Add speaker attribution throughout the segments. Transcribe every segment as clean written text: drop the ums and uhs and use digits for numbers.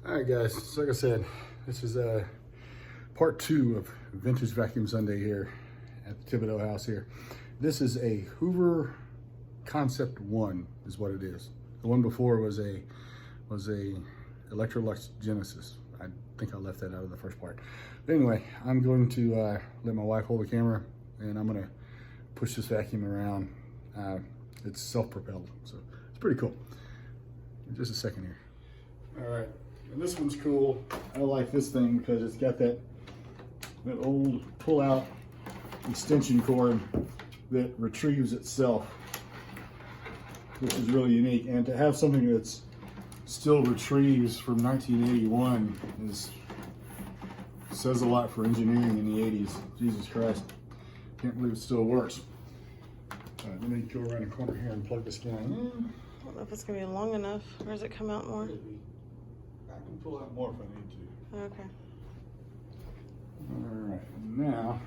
Speaker 1: All right, guys, so like I said, this is part 2 of Vintage Vacuum Sunday here at the Thibodeau house here. This is a Hoover Concept 1 is what it is. The one before was a Electrolux Genesis. I think I left that out of the first part. But anyway, I'm going to let my wife hold the camera and I'm gonna push this vacuum around. It's self-propelled, so it's pretty cool. Just a second here. All right. And this one's cool. I like this thing because it's got that old pull-out extension cord that retrieves itself, which is really unique. And to have something that's still retrieves from 1981 says a lot for engineering in the 80s. Jesus Christ. Can't believe it still works. All right, let me go around the corner here and plug this guy in.
Speaker 2: I don't know if it's going to be long enough, or does it come out more?
Speaker 1: I can pull out more if I need to.
Speaker 2: Okay.
Speaker 1: All right, now,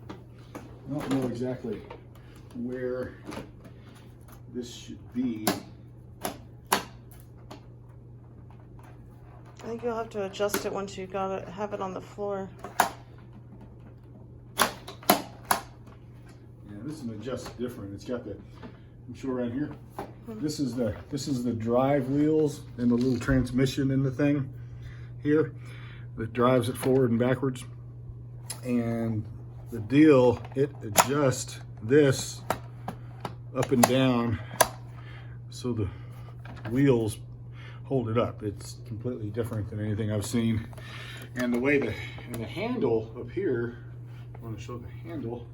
Speaker 1: I don't know exactly where this should be.
Speaker 2: I think you'll have to adjust it once you got it, have it on the floor.
Speaker 1: Yeah, this one adjusts different. It's got the, I'm sure right here. This is the drive wheels and the little transmission in the thing here that drives it forward and backwards. And the deal, it adjusts this up and down so the wheels hold it up. It's completely different than anything I've seen. And the way the handle up here, I want to show the handle.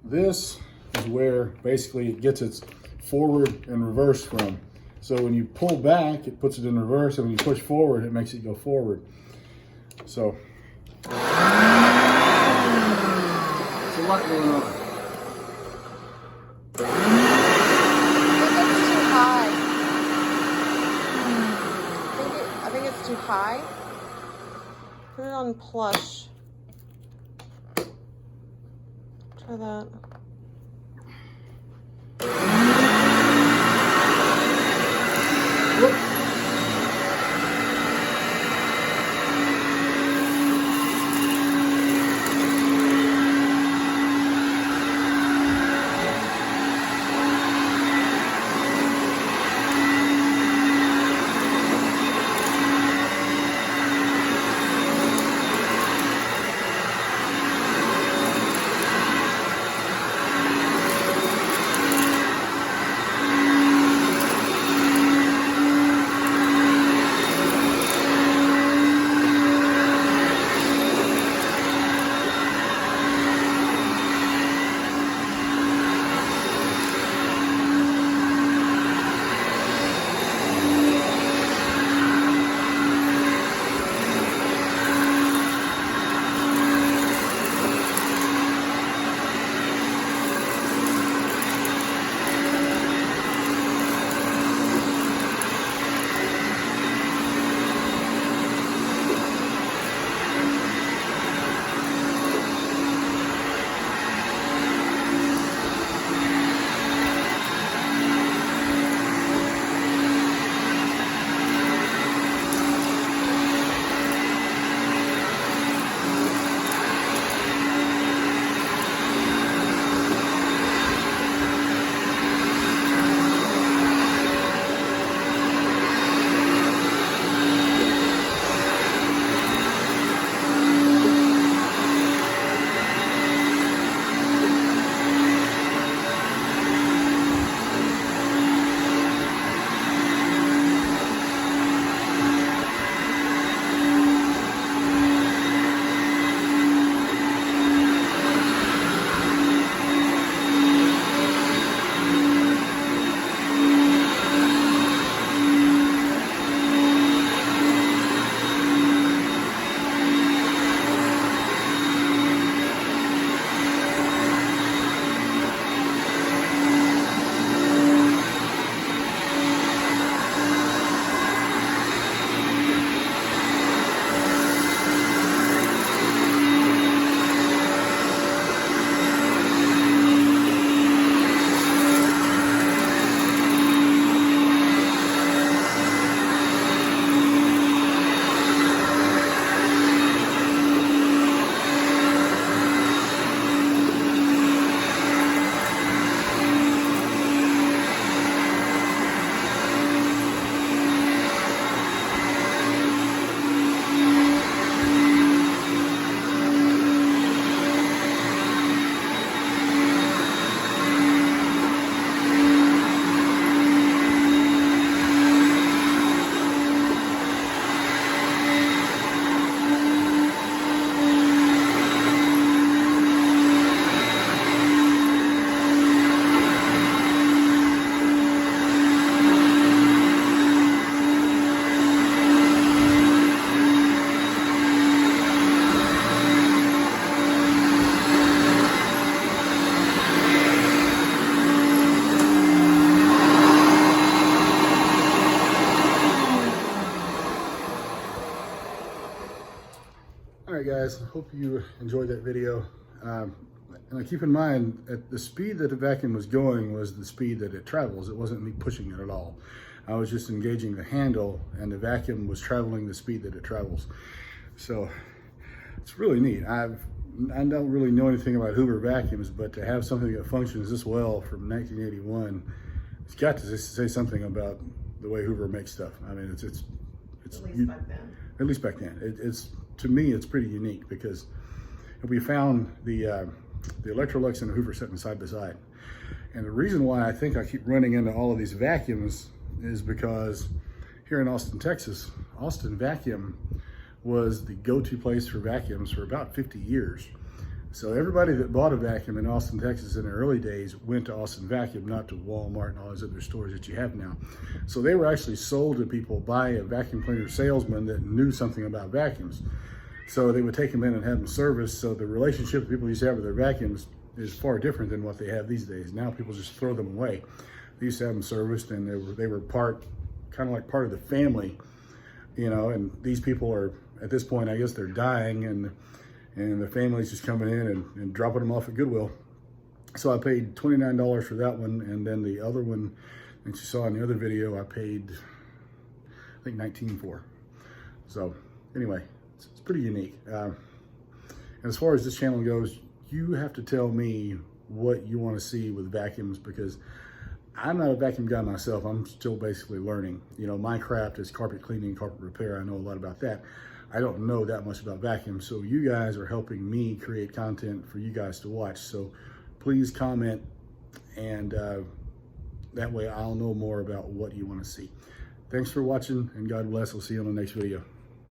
Speaker 1: This is where basically it gets its forward and reverse from. So when you pull back, it puts it in reverse, and when you push forward, it makes it go forward. So there's a lot going on.
Speaker 2: I think it's too high. Put it on plush. Try that.
Speaker 1: right, guys, hope you enjoyed that video. And keep in mind, at the speed that the vacuum was going was the speed that it travels. It wasn't me pushing it at all. I was just engaging the handle, and the vacuum was traveling the speed that it travels. So it's really neat. I don't really know anything about Hoover vacuums, but to have something that functions this well from 1981, it's got to say something about the way Hoover makes stuff. I mean, it's
Speaker 2: at least back then.
Speaker 1: At least back then. It's to me, it's pretty unique because we found the Electrolux and the Hoover sitting side by side. And the reason why I think I keep running into all of these vacuums is because here in Austin, Texas, Austin Vacuum was the go-to place for vacuums for about 50 years. So everybody that bought a vacuum in Austin, Texas in the early days went to Austin Vacuum, not to Walmart and all these other stores that you have now. So they were actually sold to people by a vacuum cleaner salesman that knew something about vacuums. So they would take them in and have them serviced. So the relationship that people used to have with their vacuums is far different than what they have these days. Now people just throw them away. They used to have them serviced, and they were kind of like part of the family, you know. And these people are, at this point, I guess they're dying, and the family's just coming in and dropping them off at Goodwill. So I paid $29 for that one, and then the other one that you saw in the other video, I paid, I think, $19 for. So anyway, it's pretty unique. And as far as this channel goes, you have to tell me what you want to see with vacuums, because I'm not a vacuum guy myself. I'm still basically learning. You know, my craft is carpet cleaning, carpet repair. I know a lot about that. I don't know that much about vacuums. So you guys are helping me create content for you guys to watch. So please comment, and that way I'll know more about what you want to see. Thanks for watching, and God bless. We'll see you on the next video.